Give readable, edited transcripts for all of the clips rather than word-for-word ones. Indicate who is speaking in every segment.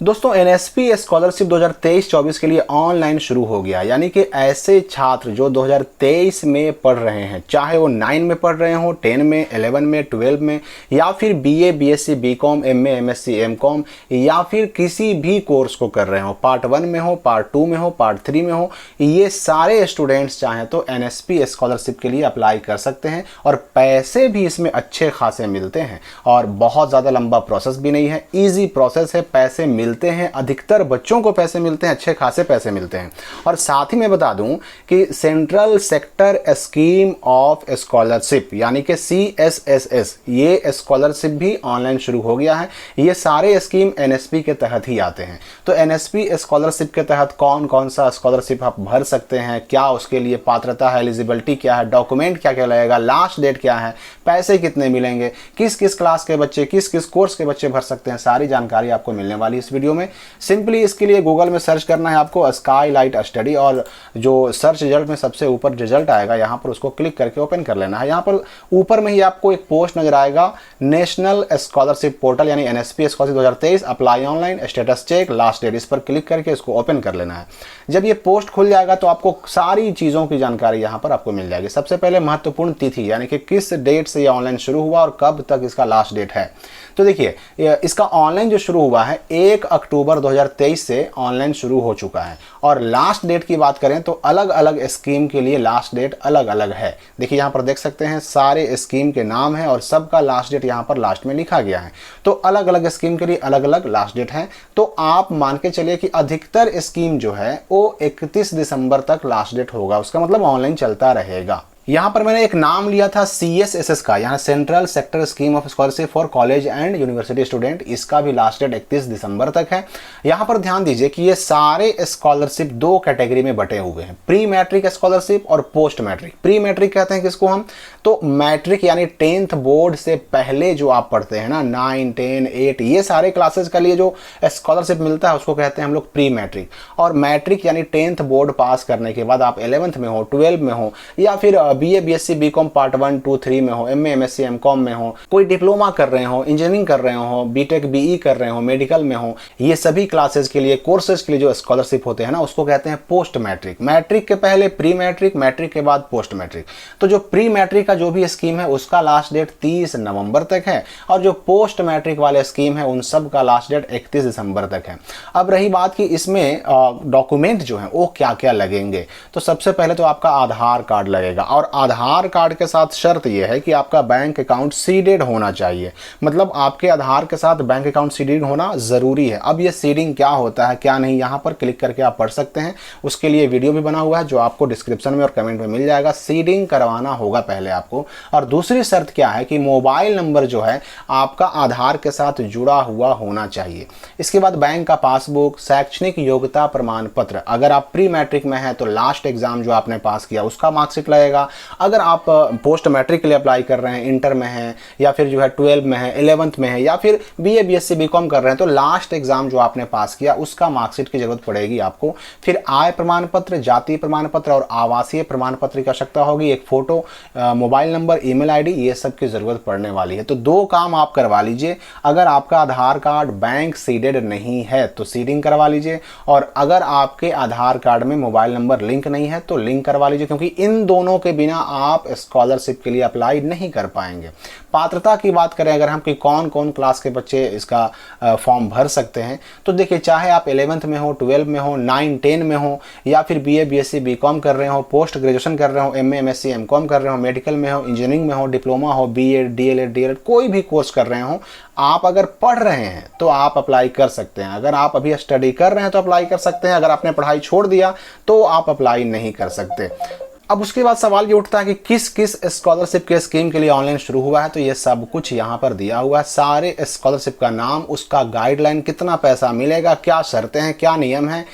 Speaker 1: दोस्तों NSP scholarship 2023-24 के लिए ऑनलाइन शुरू हो गया। यानी कि ऐसे छात्र जो 2023 में पढ़ रहे हैं, चाहे वो 9 में पढ़ रहे हो, 10 में, 11 में, 12 में, या फिर BA, BSc, BCom, MA, MSc, MCom, या फिर किसी भी कोर्स को कर रहे हो, पार्ट 1 में हो, पार्ट 2 में हो, पार्ट 3 में हो, ये सारे स्टूडेंट्स चाहें तो एनएसपी स्कॉलरशिप के लिए अप्लाई कर सकते हैं और पैसे भी इसमें अच्छे खासे मिलते हैं। और बहुत ज़्यादा लंबा प्रोसेस भी नहीं है, ईजी प्रोसेस है, पैसे मिलते हैं, अधिकतर बच्चों को पैसे मिलते हैं, अच्छे खासे पैसे मिलते हैं। और साथ ही मैं बता दूं कि central sector scheme of scholarship यानी कि CSSS, ये स्कॉलरशिप भी ऑनलाइन शुरू हो गया है। ये सारे स्कीम एनएसपी के तहत ही आते हैं। तो एनएसपी स्कॉलरशिप के तहत कौन कौन सा स्कॉलरशिप आप भर सकते हैं, क्या उसके लिए पात्रता है, एलिजिबिलिटी क्या है, डॉक्यूमेंट क्या क्या लगेगा, लास्ट डेट क्या है, पैसे कितने मिलेंगे, किस किस क्लास के बच्चे, किस किस कोर्स के बच्चे भर सकते हैं, सारी जानकारी आपको मिलने वाली इस वीडियो में। सिंपली इसके लिए गूगल में सर्च करना है आपको स्काईलाइट स्टडी, और जो सर्च रिजल्ट में सबसे ऊपर रिजल्ट आएगा यहाँ पर उसको क्लिक करके ओपन कर लेना है। यहाँ पर ऊपर में ही आपको एक पोस्ट नजर आएगा, नेशनल स्कॉलरशिप पोर्टल यानी NSP scholarship 2023 apply online status check last date, इस पर क्लिक करके इसको ओपन कर लेना है। जब ये पोस्ट खुल जाएगा तो आपको सारी चीज़ों की जानकारी यहाँ पर आपको मिल जाएगी। सबसे पहले महत्वपूर्ण तिथि यानी कि किस डेट से ये ऑनलाइन शुरू हुआ और कब तक इसका लास्ट डेट है। तो देखिए इसका ऑनलाइन जो शुरू हुआ है 1 अक्टूबर 2023 से ऑनलाइन शुरू हो चुका है। और लास्ट डेट की बात करें तो अलग अलग स्कीम के लिए लास्ट डेट अलग अलग है। देखिए यहाँ पर देख सकते हैं सारे स्कीम के नाम हैं और सबका लास्ट डेट यहाँ पर लास्ट में लिखा गया है। तो अलग अलग स्कीम के लिए अलग अलग लास्ट डेट है। तो आप मान के चलिए कि अधिकतर स्कीम जो है वो 31 दिसंबर तक लास्ट डेट होगा, उसका मतलब ऑनलाइन चलता रहेगा। यहाँ पर मैंने एक नाम लिया था CSSS का, यहाँ central sector scheme of scholarship for college and university student, इसका भी लास्ट डेट 31 दिसंबर तक है। यहाँ पर ध्यान दीजिए कि ये सारे स्कॉलरशिप दो कैटेगरी में बटे हुए हैं, प्री मैट्रिक स्कॉलरशिप और पोस्ट मैट्रिक। प्री मैट्रिक कहते हैं किसको हम, तो मैट्रिक यानी 10th बोर्ड से पहले जो आप पढ़ते हैं ना, 9, 10, 8, ये सारे क्लासेस का लिए जो स्कॉलरशिप मिलता है उसको कहते हैं हम लोग प्री मैट्रिक। और मैट्रिक यानी 10th बोर्ड पास करने के बाद आप 11th में हो, 12 में हो, या फिर बीए, बीएससी, बीकॉम पार्ट 1, 2, 3 में हो, एमए, एमएससी, एमकॉम में हो, कोई डिप्लोमा कर रहे हो, इंजीनियरिंग कर रहे हो, बीटेक, बीई कर रहे हो, मेडिकल में हो, ये सभी क्लासेस के लिए, कोर्सेज के लिए जो स्कॉलरशिप होते हैं ना, उसको कहते हैं पोस्ट मैट्रिक। मैट्रिक के पहले प्री मैट्रिक, मैट्रिक के बाद पोस्ट मैट्रिक। तो जो प्री मैट्रिक का जो भी स्कीम है उसका लास्ट डेट 30 नवंबर तक है, और जो पोस्ट मैट्रिक वाले स्कीम है उन सब का लास्ट डेट 31 दिसंबर तक है। अब रही बात कि इसमें डॉक्यूमेंट जो है वो क्या क्या लगेंगे, तो सबसे पहले तो आपका आधार कार्ड लगेगा। और आधार कार्ड के साथ शर्त यह है कि आपका बैंक अकाउंट सीडेड होना चाहिए, मतलब आपके आधार के साथ बैंक अकाउंट सीडेड होना जरूरी है। अब ये सीडिंग क्या होता है क्या नहीं, यहाँ पर क्लिक करके आप पढ़ सकते हैं, उसके लिए वीडियो भी बना हुआ है जो आपको डिस्क्रिप्शन में और कमेंट में मिल जाएगा। सीडिंग करवाना होगा पहले आपको। और दूसरी शर्त क्या है कि मोबाइल नंबर जो है आपका आधार के साथ जुड़ा हुआ होना चाहिए। इसके बाद बैंक का पासबुक, शैक्षणिक योग्यता प्रमाण पत्र, अगर आप प्री मैट्रिक में है तो लास्ट एग्जाम जो आपने पास किया उसका मार्कशीट लगेगा। अगर आप पोस्ट मैट्रिक के लिए अप्लाई कर रहे हैं, इंटर में हैं, या फिर जो है 12 में है, 11th में है, या फिर बीए, बीएससी, बीकॉम कर रहे हैं, तो लास्ट एग्जाम जो आपने पास किया उसका मार्कशीट की जरूरत पड़ेगी आपको। फिर आय प्रमाण पत्र, जाति प्रमाण पत्र और आवासीय प्रमाण पत्र की आवश्यकता होगी। एक photo, mobile number, email ID, ये सब की जरूरत पड़ने वाली है। तो दो काम आप करवा लीजिए। अगर आपका आधार कार्ड बैंक सीडेड नहीं है तो सीडिंग करवा लीजिए, और अगर आपके आधार कार्ड में मोबाइल नंबर लिंक नहीं है तो लिंक करवा लीजिए, क्योंकि इन दोनों के बिना आप स्कॉलरशिप के लिए अप्लाई नहीं कर पाएंगे। पात्रता की बात करें अगर हम कि कौन कौन क्लास के बच्चे इसका फॉर्म भर सकते हैं, तो देखिए चाहे आप 11th में हो, 12 में हो, 9, 10 में हो, या फिर बीए, बीएससी, बीकॉम कर रहे हो, पोस्ट ग्रेजुएशन कर रहे हो, एमए, एमएससी, एमकॉम कर रहे हो, मेडिकल में हो, इंजीनियरिंग में हो, डिप्लोमा हो, बीएड, डीएलएड, डीएलएड, कोई भी कोर्स कर रहे हो, आप अगर पढ़ रहे हैं तो आप अप्लाई कर सकते हैं। अगर आप अभी स्टडी कर रहे हैं तो अप्लाई कर सकते हैं, अगर आपने पढ़ाई छोड़ दिया तो आप अप्लाई नहीं कर सकते। अब उसके बाद सवाल ये उठता है कि किस किस स्कॉलरशिप के स्कीम के लिए ऑनलाइन शुरू हुआ है, तो ये सब कुछ यहाँ पर दिया हुआ है। सारे स्कॉलरशिप का नाम, उसका गाइडलाइन, कितना पैसा मिलेगा, क्या शर्तें हैं, क्या नियम है,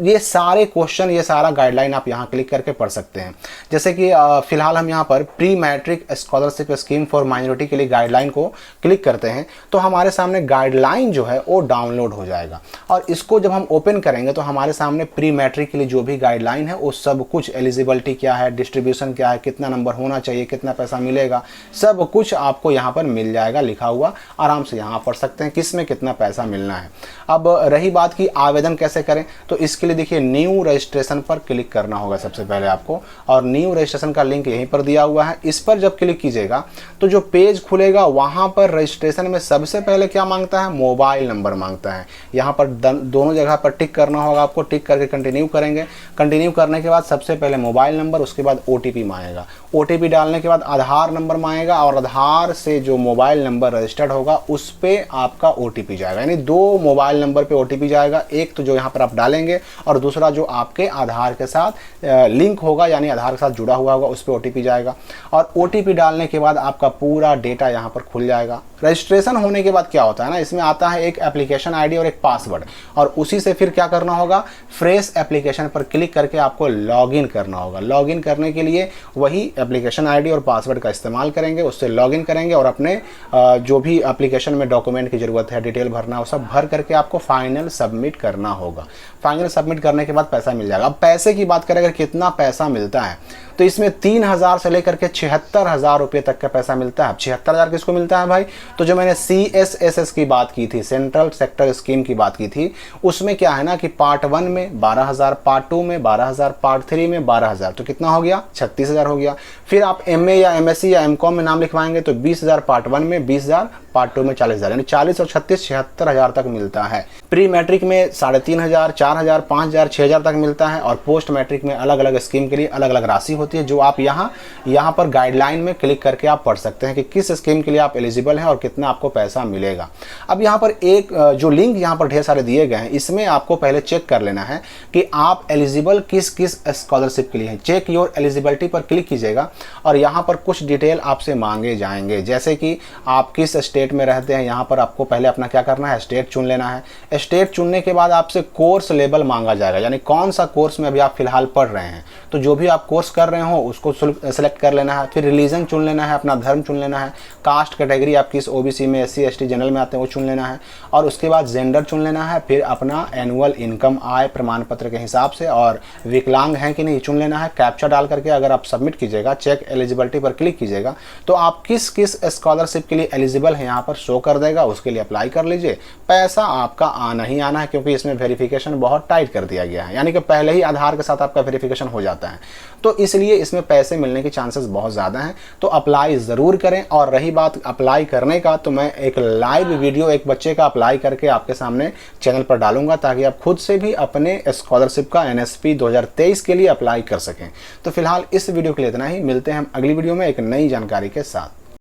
Speaker 1: ये सारे क्वेश्चन, ये सारा गाइडलाइन आप यहाँ क्लिक करके पढ़ सकते हैं। जैसे कि फिलहाल हम यहाँ पर pre matric scholarship scheme for minority के लिए गाइडलाइन को क्लिक करते हैं तो हमारे सामने गाइडलाइन जो है वो डाउनलोड हो जाएगा, और इसको जब हम ओपन करेंगे तो हमारे सामने प्री मैट्रिक के लिए जो भी गाइडलाइन है वो सब कुछ, एलिजिबिलिटी क्या है, डिस्ट्रीब्यूशन क्या है, कितना नंबर होना चाहिए, कितना पैसा मिलेगा, सब कुछ आपको यहाँ पर मिल जाएगा लिखा हुआ। आराम से यहाँ पढ़ सकते हैं किस में कितना पैसा मिलना है। अब रही बात कि आवेदन कैसे करें, तो इसके लिए देखिए न्यू रजिस्ट्रेशन पर क्लिक करना होगा सबसे पहले आपको, और न्यू रजिस्ट्रेशन का लिंक यहीं पर दिया हुआ है। इस पर जब क्लिक कीजिएगा तो जो पेज खुलेगा वहाँ पर रजिस्ट्रेशन में सबसे पहले क्या मांगता है, मोबाइल नंबर मांगता है। यहाँ पर दोनों जगह पर टिक करना होगा आपको, टिक करके कंटिन्यू करेंगे। कंटिन्यू करने के बाद सबसे पहले मोबाइल नंबर, उसके बाद OTP मांगेगा। OTP डालने के बाद आधार नंबर मांगेगा, और आधार से जो मोबाइल नंबर रजिस्टर्ड होगा उस पर आपका OTP जाएगा। यानी 2 मोबाइल नंबर पे OTP जाएगा, एक तो जो यहाँ पर आप डालेंगे और दूसरा जो आपके आधार के साथ लिंक होगा, यानी आधार के साथ जुड़ा हुआ होगा उस पर OTP जाएगा। और OTP डालने के बाद आपका पूरा डेटा यहाँ पर खुल जाएगा। रजिस्ट्रेशन होने के बाद क्या होता है ना, इसमें आता है एक एप्लीकेशन ID और एक पासवर्ड, और उसी से फिर क्या करना होगा, फ्रेश एप्लीकेशन पर क्लिक करके आपको लॉगिन करना होगा। लॉगिन करने के लिए वही एप्लीकेशन ID और पासवर्ड का इस्तेमाल करेंगे, उससे लॉगिन करेंगे और अपने जो भी एप्लीकेशन में डॉक्यूमेंट की ज़रूरत है, डिटेल भरना है, वो सब भर करके आपको फाइनल सबमिट करना होगा। फाइनल सबमिट करने के बाद पैसा मिल जाएगा। अब पैसे की बात करें अगर कितना पैसा मिलता है, तो इसमें 3,000 से लेकर के 76,000 रुपये तक का पैसा मिलता है। अब 76,000 किसको मिलता है भाई, तो जो मैंने CSSS की बात की थी, सेंट्रल सेक्टर स्कीम की बात की थी, उसमें क्या है ना कि पार्ट 1 में 12,000, पार्ट 2 में 12,000, पार्ट 3 में 12,000, तो कितना हो गया, 36,000 हो गया। फिर आप MA या MSc या MCOM में नाम लिखवाएंगे तो 20,000 पार्ट 1 में, 20,000 पार्ट 2 में, 40,000, यानी 40 और 36 76,000 तक मिलता है। प्री मैट्रिक में 3,500, 4,000, 5,000, 6,000 तक मिलता है, और पोस्ट मैट्रिक में अलग अलग स्कीम के लिए अलग अलग राशि होती है, जो आप यहाँ पर गाइडलाइन में क्लिक करके आप पढ़ सकते हैं कि किस स्कीम के लिए आप एलिजिबल हैं और कितना आपको पैसा मिलेगा। अब यहाँ पर एक जो लिंक यहाँ पर ढेर सारे दिए गए हैं, इसमें आपको पहले चेक कर लेना है कि आप एलिजिबल किस किस स्कॉलरशिप के लिए हैं। चेक योर एलिजिबिलिटी पर क्लिक कीजिएगा और यहाँ पर कुछ डिटेल आपसे मांगे जाएंगे, जैसे कि आप किस स्टेट में रहते हैं। यहाँ पर आपको पहले अपना क्या करना है, स्टेट चुन लेना है। स्टेट चुनने के बाद आपसे कोर्स लेवल मांगा जाएगा, यानी कौन सा कोर्स में अभी आप फिलहाल पढ़ रहे हैं, तो जो भी आप कोर्स कर रहे हो उसको सेलेक्ट कर लेना है। फिर रिलीजन चुन लेना है, अपना धर्म चुन लेना है, कास्ट कैटेगरी आप किस OBC में, SC ST जनरल में आते हैं वो चुन लेना है, और उसके बाद जेंडर चुन लेना है। फिर अपना एनुअल इनकम आय प्रमाण पत्र के हिसाब से, और विकलांग हैं कि नहीं चुन लेना है। कैप्चा डाल करके अगर आप सबमिट कीजिएगा, चेक एलिजिबिलिटी पर क्लिक कीजिएगा, तो आप किस किस स्कॉलरशिप के लिए एलिजिबल है यहाँ पर शो कर देगा, उसके लिए अप्लाई कर लीजिए। पैसा आपका आना ही आना है, क्योंकि इसमें वेरिफिकेशन बहुत टाइट कर दिया गया है, यानी कि पहले ही आधार के साथ आपका वेरिफिकेशन हो जाता है, तो इसलिए इसमें पैसे मिलने के चांसेस बहुत ज़्यादा हैं। तो अप्लाई ज़रूर करें। और रही बात अप्लाई करने का, तो मैं एक लाइव वीडियो एक बच्चे का अप्लाई करके आपके सामने चैनल पर डालूंगा, ताकि आप खुद से भी अपने स्कॉलरशिप का NSP 2023 के लिए अप्लाई कर सकें। तो फिलहाल इस वीडियो के लिए इतना ही, मिलते हैं हम अगली वीडियो में एक नई जानकारी के साथ।